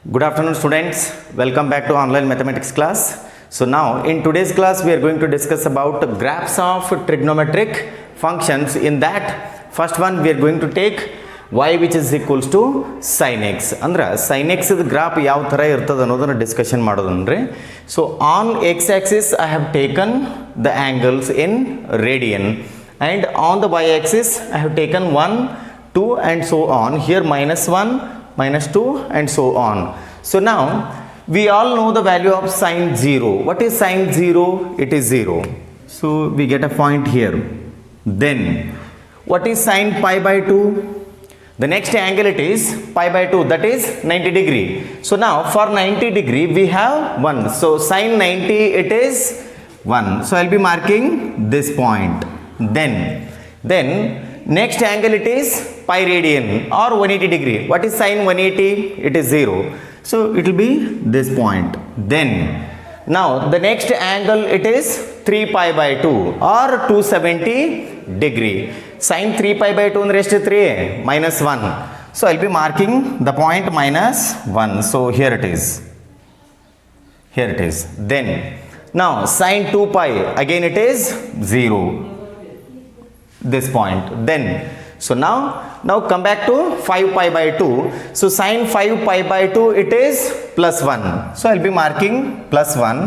Good afternoon students, welcome back to online mathematics class. So now in today's class we are going to discuss about graphs of trigonometric functions. In that first one we are going to take y which is equals to sin x. Andra sin x is graph yav thara irtade annodana discussion madodandre. So on x axis I have taken the angles in radian and on the y axis I have taken 1, 2 and so on. Here minus 1, minus 2 and so on. So now we all know the value of sine 0. What is sine 0? It is 0. So we get a point here. Then what is sine pi by 2? The next angle it is pi by 2, that is 90 degree. So now for 90 degree we have 1. So sine 90 it is 1. So I will be marking this point. Then next angle it is pi radian or 180 degree. What is sine 180? It is 0. So it will be this point. Then now the next angle it is 3 pi by 2 or 270 degree. Sine 3 pi by 2 raised to 3 minus 1. So I will be marking the point minus 1. So here it is. Here it is. Then now sine 2 pi again it is 0. This point. Then so now come back to 5 pi by 2. So sine 5 pi by 2 it is plus 1. So I will be marking plus 1.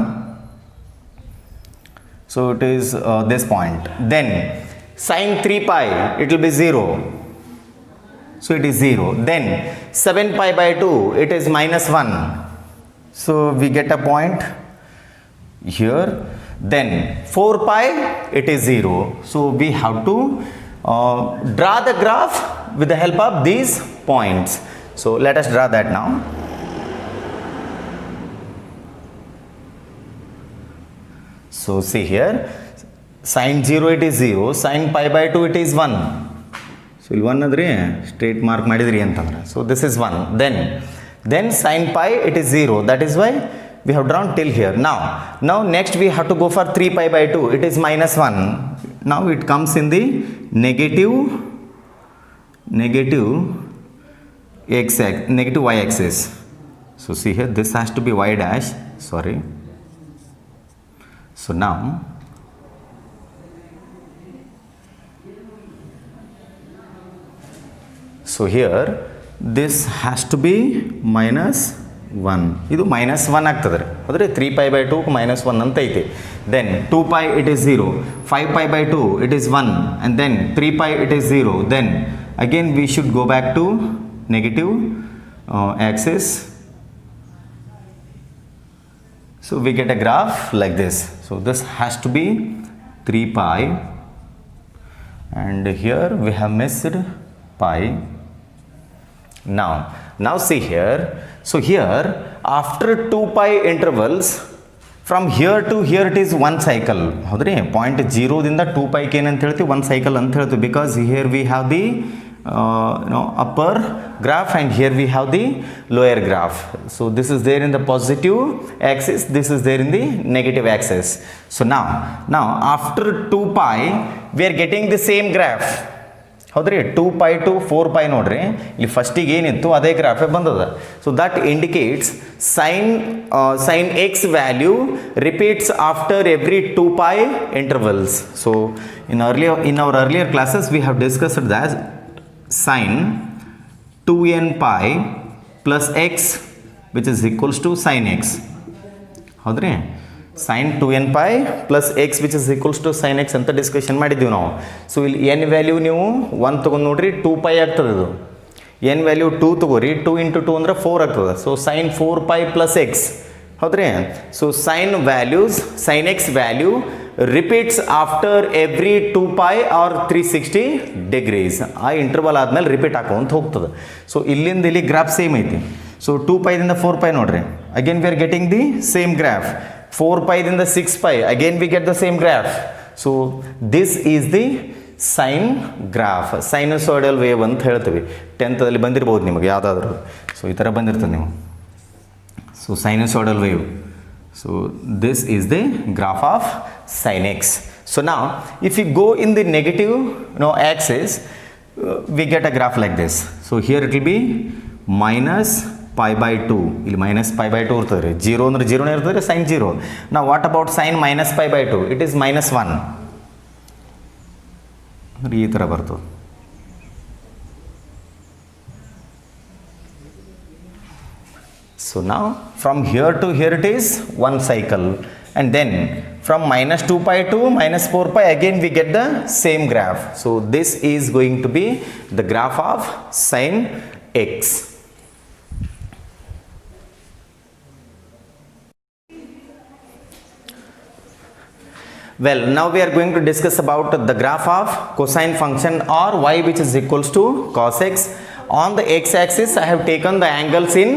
So it is this point. Then sine 3 pi it will be 0. So it is 0. Then 7 pi by 2 it is minus 1. So we get a point here. Then 4 pi it is 0. So we have to draw the graph with the help of these points. So let us draw that now. So see here, sine 0 it is 0, sine pi by 2 it is 1. So 1 adre straight mark madidri antandre. So this is 1. Then sine pi it is 0. That is why we have drawn till here. Now next we have to go for 3 pi by 2. It is minus 1. Now it comes in the negative y axis. So see here, this has to be y dash. Sorry. So now here this has to be minus 1. ಇದು minus 1 ಆಗ್ತದೆ ಅಂದರೆ 3 pi by 2 minus 1 ಅಂತ ಐತೆ. Then 2 pi it is 0, 5 pi by 2 it is 1 and then 3 pi it is 0. Then again we should go back to negative axis. So we get a graph like this. So this has to be 3 pi and here we have missed pi. Now see here. So here after 2 pi intervals from here to here it is one cycle. Houdre point 0 ದಿಂದ 2 pi ಗೆ ಏನಂತ ಹೇಳ್ತೀವಿ, one cycle ಅಂತ ಹೇಳ್ತೀವಿ, because here we have the upper graph and here we have the lower graph. So this is there in the positive axis, this is there in the negative axis. So now after 2 pi we are getting the same graph. ಹೌದ್ರಿ 2 pi to 4 pi ನೋಡ್ರಿ, ಇಲ್ಲಿ ಫಸ್ಟಿಗೆ ಏನಿತ್ತು ಅದೇ ಗ್ರಾಫೇ ಬಂದದ. So that indicates sin x value repeats after every 2 pi intervals. So in our earlier classes we have discussed that sin 2n pi plus x which is equals to sin x. ಹೌದ್ರಿ sin 2n pi plus x which is equals to sin x ಅಂತ discussion ಮಾಡಿದ್ದೀವಿ ನಾವು. So ಇಲ್ಲಿ n value ನೀವು 1 ತೊಗೊಂಡು ನೋಡ್ರಿ 2 pi ಆಗ್ತದೆ. ಇದು n ವ್ಯಾಲ್ಯೂ 2 ತಗೋರಿ, 2 into 2 ಅಂದರೆ 4 ಆಗ್ತದೆ. So sin 4 pi plus x. ಹೌದ್ರಿ. So sin x value repeats after every 2 pi or 360 degrees. ಆ ಇಂಟರ್ವಲ್ ಆದ್ಮೇಲೆ ರಿಪೀಟ್ ಹಾಕೊಂತ ಹೋಗ್ತದೆ. ಸೊ ಇಲ್ಲಿಂದ ಇಲ್ಲಿ ಗ್ರಾಫ್ ಸೇಮ್ ಐತಿ. ಸೊ 2 pi ದಿಂದ 4 pi ನೋಡ್ರಿ, again we are getting the same graph. 4 pi ದಿಂದ 6 pi again we get the same graph. So this is the sine graph, sinusoidal wave ಅಂತ ಹೇಳ್ತೀವಿ. 10th ಅಲ್ಲಿ ಬಂದಿರಬಹುದು ನಿಮಗೆ ಯಾವುದಾದರೂ. ಸೊ ಈ ಥರ ಬಂದಿರ್ತದೆ ನೀವು. So sinusoidal wave. So this is the graph of sin x. So now if you go in the negative axis we get a graph like this. So here it will be minus pi by 2 ಇಲ್ಲಿ minus pi by 2 ಇರ್ತದೆ ರೀ, 0 ಅಂದ್ರೆ 0 ಇರ್ತದೆ ರೀ, sin 0. ನಾವು what about sin minus pi by 2? It is -1 ಅಂದ್ರೆ ಈ ಥರ ಬರ್ತದೆ. So now from here to here it is one cycle, and then from -2 pi to -4 pi again we get the same graph. So this is going to be the graph of sin x. Well, now we are going to discuss about the graph of cosine function or y which is equals to cos x. On the x-axis I have taken the angles in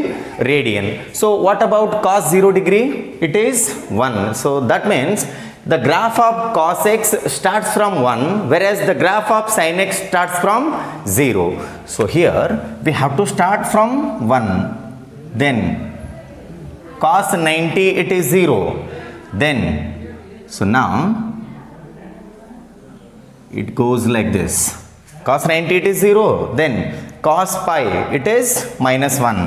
radian. So what about cos 0 degree? It is 1. So that means the graph of cos x starts from 1, whereas the graph of sin x starts from 0. So here we have to start from 1. Then cos 90 it is 0. Then so now it goes like this. Cos 90 it is 0. Then cos pi it is -1.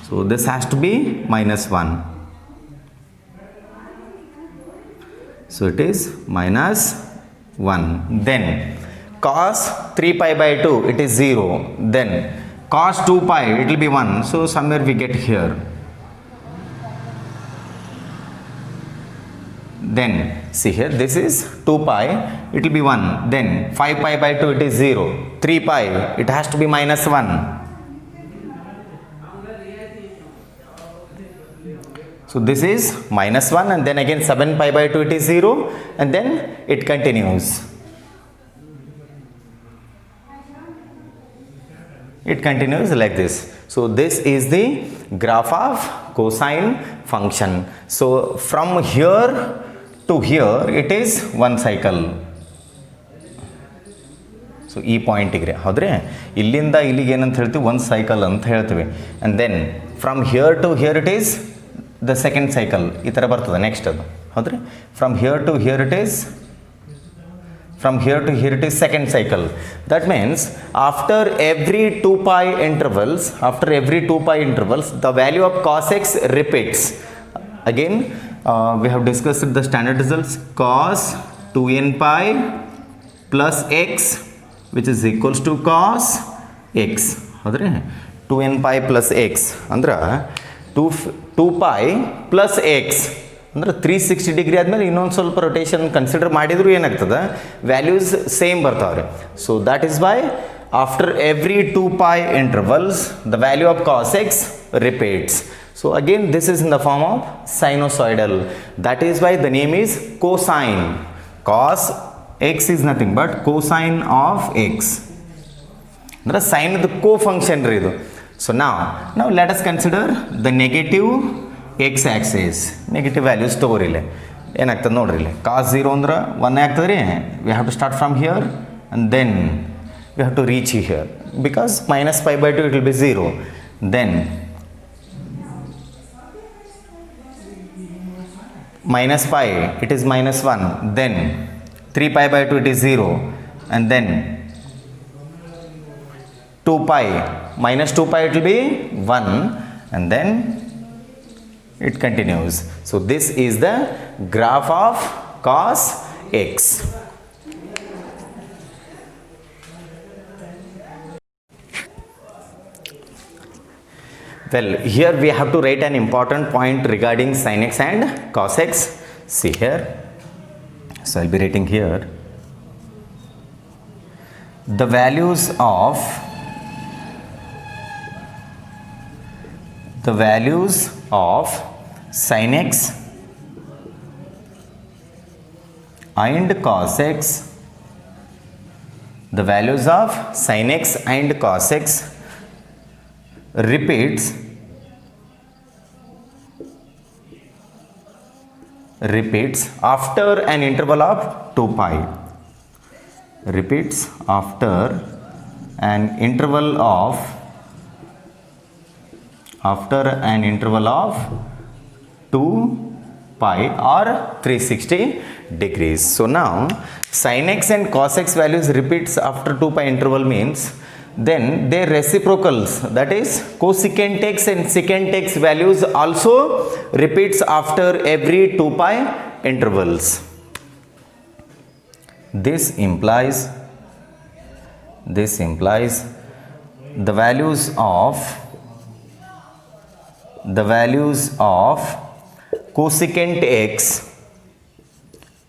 So this has to be -1. So it is -1. Then cos 3 pi by 2 it is 0. Then cos 2 pi it will be 1. So somewhere we get here. Then see here, this is 2 pi, it will be 1. Then 5 pi by 2 it is 0. 3 pi it has to be -1. So this is -1, and then again 7 pi by 2 it is 0, and then it continues. It continues like this. So this is the graph of cosine function. So from here to here it is one cycle. So ಈ ಪಾಯಿಂಟಿಗೆ ಹೌದ್ರಿ, ಇಲ್ಲಿಂದ ಇಲ್ಲಿಗೆ ಏನಂತ ಹೇಳ್ತೀವಿ, ಒಂದು cycle ಅಂತ ಹೇಳ್ತೀವಿ. And then from here to here it is the second cycle, ಈ ಥರ ಬರ್ತದೆ ನೆಕ್ಸ್ಟ್ ಅದು, ಹೌದ್ರಿ. ಫ್ರಮ್ ಹಿಯರ್ ಟು ಹಿಯರ್ ಇಟ್ ಈಸ್ second cycle. That means after every 2 pi intervals, the value of cos x repeats. Again we have discussed the standard results. Cos 2n pi plus x which is equals to cos x, ಹೌದ್ರಿ. 2n pi plus x ಅಂದ್ರೆ 2 pi plus x ಅಂದ್ರೆ 360 degree ಆದಮೇಲೆ ಇನ್ನೊಂದು ಸ್ವಲ್ಪ rotation consider ಮಾಡಿದ್ರು ಏನಾಗ್ತದೆ, values same ಬರ್ತಾವ್ರಿ. So that is why after every 2 pi intervals the value of cos x repeats. So again this is in the form of sinusoidal. That is why the name is cosine. Cos x is nothing but cosine of x. ಅಂದ್ರೆ sign the co function ರೀ ಇದು. So now let us consider the negative x axis. Negative values ತಗೋರಿ. ಇಲ್ಲಿ ಏನಾಗ್ತದೆ ನೋಡ್ರಿ, ಇಲ್ಲಿ cos 0 ಅಂದ್ರೆ 1 ಆಗ್ತದೆ ರೀ. We have to start from here and then we have to reach here because -pi by 2 it will be 0. Then -pi it is -1. Then 3 pi by 2 it is 0, and then 2 pi -2 pi it will be 1, and then it continues. So this is the graph of cos x. Well, here we have to write an important point regarding sin x and cos x. See here, so I'll be writing here the values of sin x and cos x, the values of sin x and cos x repeats after an interval of 2 pi. Repeats after an interval of 2 pi or 360 degrees. So now sin x and cos x values repeats after 2 pi interval means then their reciprocals, that is cosecant x and secant x values also repeats after every 2 pi intervals. This implies the values of cosecant x,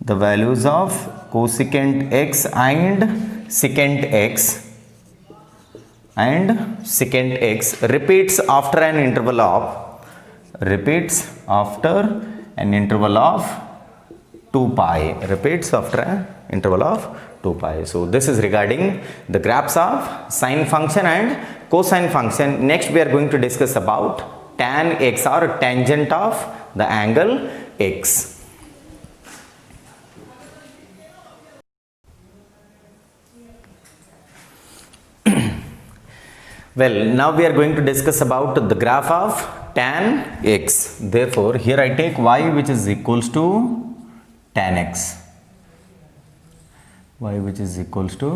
the values of cosecant x and secant x repeats after an interval of 2 pi, repeats after an interval of 2 pi. So this is regarding the graphs of sine function and cosine function. Next we are going to discuss about tan x or tangent of the angle x. Well, now we are going to discuss about the graph of tan x. Therefore, here I take y which is equals to tan x. Y which is equals to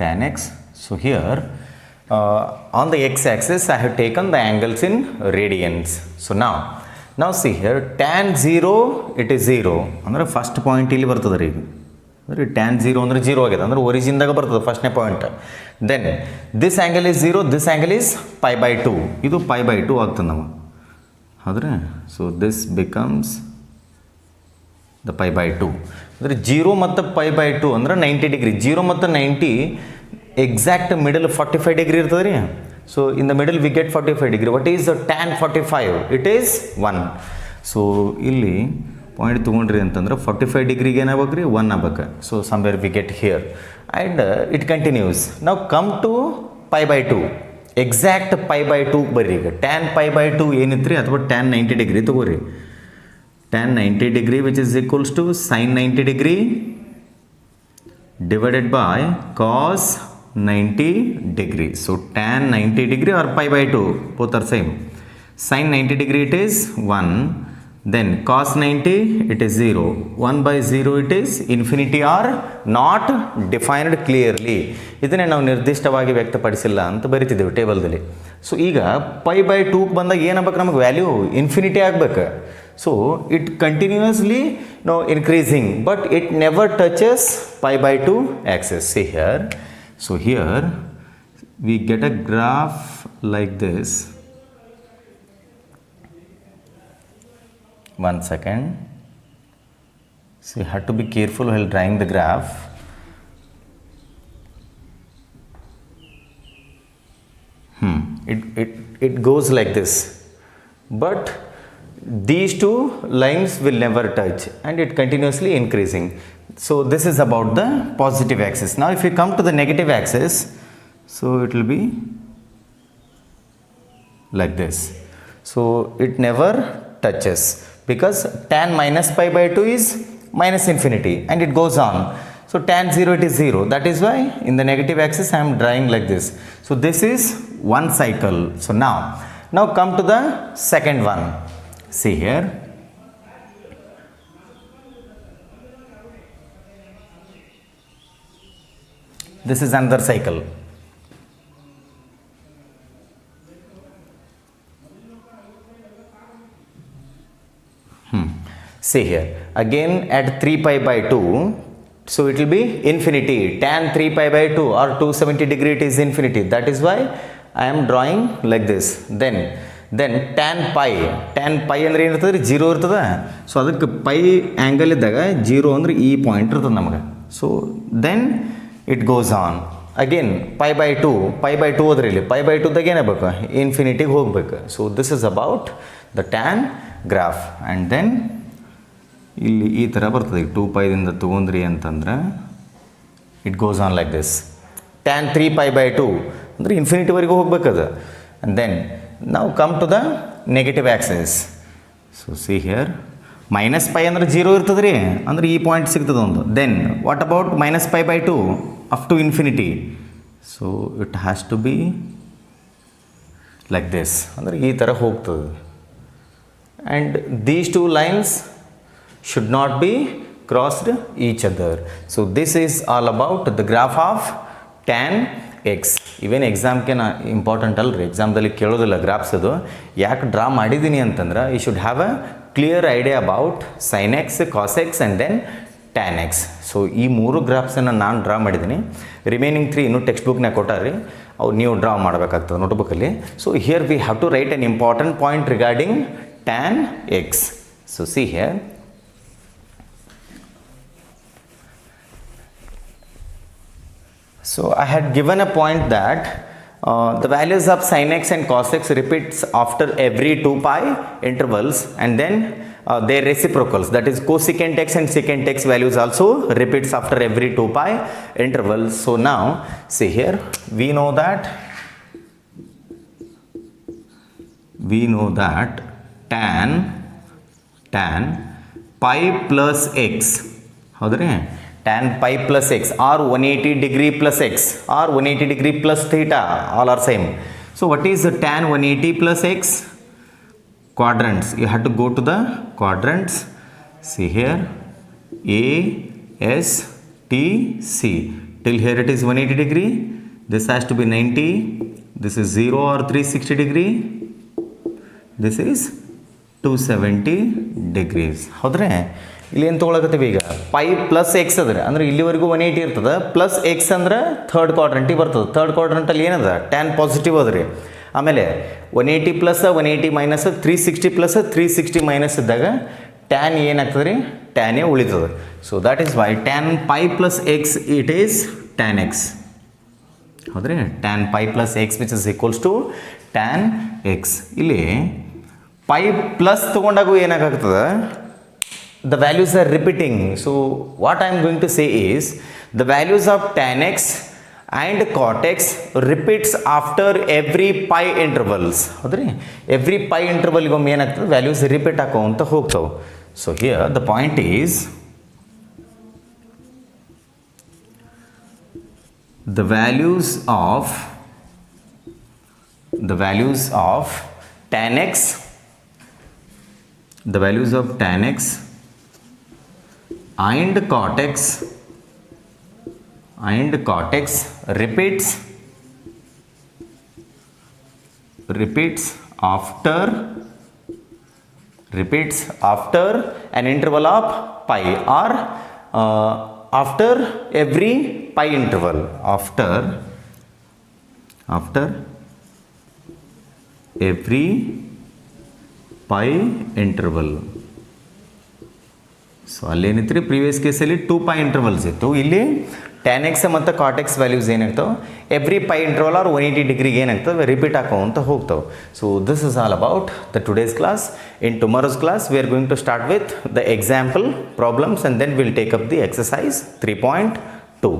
tan x. So here on the x-axis I have taken the angles in radians. So now see here, tan 0 it is 0. Andre first point ಇಲ್ಲಿ ಬರ್ತದೆ ರೀ. ಅಂದರೆ tan 0 ಅಂದರೆ 0 ಆಗಿದೆ, ಅಂದರೆ ಒರಿಜಿನ್ದಾಗ ಬರ್ತದೆ ಫಸ್ಟ್ನೇ point. Then this angle is 0, this angle is pi by 2, ಇದು ಪೈ ಬೈ 2 ಆಗ್ತದೆ ನಾವು. ಹೌದ್ರೆ? So this becomes the pi by 2. ಅಂದರೆ 0 ಮತ್ತು ಪೈ ಬೈ 2 ಅಂದರೆ 90 ಡಿಗ್ರಿ. 0 ಮತ್ತು 90 ಎಕ್ಸಾಕ್ಟ್ ಮಿಡಲ್ 45 ಡಿಗ್ರಿ ಇರ್ತದೆ ರೀ. So in the middle we get 45 degree. What is tan 45? It is 1. So ಇಲ್ಲಿ ಪಾಯಿಂಟ್ ತೊಗೊಂಡ್ರಿ ಅಂತಂದ್ರೆ 45 ಡಿಗ್ರಿಗೆ ಏನಾಗಬೇಕು ರೀ, 1 ಆಗ್ಬೇಕು. So somewhere we get here and it continues. ನಾವು come to pi by 2, exact pi by 2 ಬರ್ರಿ. ಈಗ tan ಪೈ ಬೈ 2 ಏನಿತ್ತು ರೀ, ಅಥವಾ tan 90 ಡಿಗ್ರಿ ತಗೋರಿ. tan 90 degree which is equals to sine 90 degree divided by cos 90 degree. So tan 90 degree or pi by 2 both are same. Sine 90 degree it is 1, then cos 90 it is 0. 1 by 0 it is infinity or not defined clearly. ಇದನ್ನೇ ನಾವು ನಿರ್ದಿಷ್ಟವಾಗಿ ವ್ಯಕ್ತಪಡಿಸಿಲ್ಲ ಅಂತ ಬರಿತಿದ್ದೇವೆ ಟೇಬಲ್ದಲ್ಲಿ. So ಈಗ pi by 2 ಬಂದಾಗ ಏನಾಗಬೇಕು, ನಮಗೆ value infinity ಆಗಬೇಕು. So it continuously increasing, but it never touches pi by 2 axis. See here. So here we get a graph like this. One second. So you have to be careful while drawing the graph. It goes like this, but these two lines will never touch and it continuously increasing. So this is about the positive axis. Now if you come to the negative axis, so it will be like this. So it never touches because tan minus pi by 2 is minus infinity and it goes on. So tan 0 it is 0. That is why in the negative axis I am drawing like this. So this is one cycle. So now come to the second one. See here. This is another cycle. See here. Again at 3 pi by 2. So it will be infinity. Tan 3 pi by 2 or 270 degree it is infinity. That is why I am drawing like this. Then tan pi ಅಂದರೆ ಏನಿರ್ತದೆ ರೀ, 0 ಇರ್ತದೆ. So ಅದಕ್ಕೆ pi angle ಇದ್ದಾಗ 0 ಅಂದರೆ ಈ point ಇರ್ತದೆ ನಮಗೆ. So then it goes on again pi by 2 ಹೋದ್ರೆ ಇಲ್ಲಿ ಪೈ ಬೈ 2ದಾಗ ಏನಾಗಬೇಕು, ಇನ್ಫಿನಿಟಿಗೆ ಹೋಗ್ಬೇಕು. So this is about the tan graph. And then ಇಲ್ಲಿ ಈ ಥರ ಬರ್ತದೆ. 2 ಪೈದಿಂದ ತೊಗೊಂಡ್ರಿ ಅಂತಂದ್ರೆ it goes on like this. tan 3 pi by 2 ಅಂದರೆ ಇನ್ಫಿನಿಟಿವರೆಗೂ ಹೋಗ್ಬೇಕದು. And then now come to the negative axis. So see here, minus pi ಅಂದರೆ 0 ಇರ್ತದೆ ರೀ, ಅಂದರೆ ಈ ಪಾಯಿಂಟ್ ಸಿಗ್ತದೆ ಒಂದು. Then what about minus pi by 2 up to infinity? So it has to be like this, ಅಂದರೆ ಈ ಥರ ಹೋಗ್ತದೆ. and these two lines should not be crossed each other. So this is all about the graph of tan x ಇವೇನು ಎಕ್ಸಾಮ್ಗೆ important ಅಲ್ರಿ, ಎಕ್ಸಾಮ್ದಲ್ಲಿ ಕೇಳೋದಿಲ್ಲ graphs. ಅದು ಯಾಕೆ ಡ್ರಾ ಮಾಡಿದ್ದೀನಿ ಅಂತಂದ್ರೆ you should have a clear idea about sine x, cos x and then tan x. So ಈ 3 ಗ್ರಾಫ್ಸನ್ನು ನಾನು ಡ್ರಾ ಮಾಡಿದ್ದೀನಿ. ರಿಮೈನಿಂಗ್ 3 ಇನ್ನೂ ಟೆಕ್ಸ್ಟ್ ಬುಕ್ನಾಗ ಕೊಟ್ಟಾರ್ರಿ, ಅವು ನೀವು ಡ್ರಾ ಮಾಡಬೇಕಾಗ್ತದೆ ನೋಟ್ಬುಕ್ಕಲ್ಲಿ. So here we have to write an important point regarding tan x. So see here, so I had given a point that the values of sin x and cos x repeats after every 2 pi intervals, and then their reciprocals, that is cosecant x and secant x values also repeats after every 2 pi intervals. So now see here, we know that tan pi plus x, ಹೌದ್ರಿ, tan pi plus x or 180 degree plus x or 180 degree plus theta, all are same. So what is tan 180 plus x? Quadrants, you have to go to the quadrants. See here, A, S, T, C. Till here it is 180 degree. This has to be 90. This is 0 or 360 degree. This is 270 degrees. ಹೌದ್ರೆ, ಇಲ್ಲಿ ಏನು ತೊಗೊಳಕತ್ತೀವಿ ಈಗ, pi plus X ಅದ್ರೆ ಅಂದ್ರೆ ಇಲ್ಲಿವರೆಗೂ 180 ಇರ್ತದೆ, plus x ಅಂದ್ರೆ third ಕ್ವಾಡ್ರಂಟಿಗೆ ಬರ್ತದೆ. ಥರ್ಡ್ ಕ್ವಾಡ್ರಂಟಲ್ಲಿ ಏನದ, ಟ್ಯಾನ್ ಪಾಸಿಟಿವ್ ಅದ್ರಿ. ಆಮೇಲೆ 180 ಪ್ಲಸ್ 180 ಮೈನಸ್ 360 ಪ್ಲಸ್ 360 ಮೈನಸ್ ಇದ್ದಾಗ ಟ್ಯಾನ್ ಏನಾಗ್ತದೆ ರೀ, ಟ್ಯಾನೇ ಉಳಿತದೆ. So that is why tan pi plus x it is tan x. ಹೌದ್ರಿ, tan pi plus x which is equals to tan x. ಇಲ್ಲಿ ಪೈ ಪ್ಲಸ್ ತೊಗೊಂಡಾಗೂ ಏನಾಗ್ತದೆ, the values are repeating. So what I am going to say is the values of tan x and cot x repeats after every pi intervals. ಹೌದ್ರಿ, every pi interval ಗೆ ಏನಾಗ್ತದೆ, values repeat ಆಕೋಂತ ಹೋಗ್ತಾವೆ. So here the point is the values of tan x, the values of tan x and cot x repeats after an interval of pi or after every pi interval, after every pi interval. So ಅಲ್ಲೇನಿತ್ತು ರೀ, previous ಕೇಸಲ್ಲಿ 2 pi intervals ಇತ್ತು. ಇಲ್ಲಿ tan x ಮತ್ತು cot x values ಏನಾಗ್ತಾವೆ, every pi interval or 180 ಡಿಗ್ರಿಗೆ ಏನಾಗ್ತವೆ, repeat ಹಾಕೋಂತ ಹೋಗ್ತಾವೆ. So this is all about the today's class. In tomorrow's class we are going to start with the example problems and then will take up the exercise 3.2.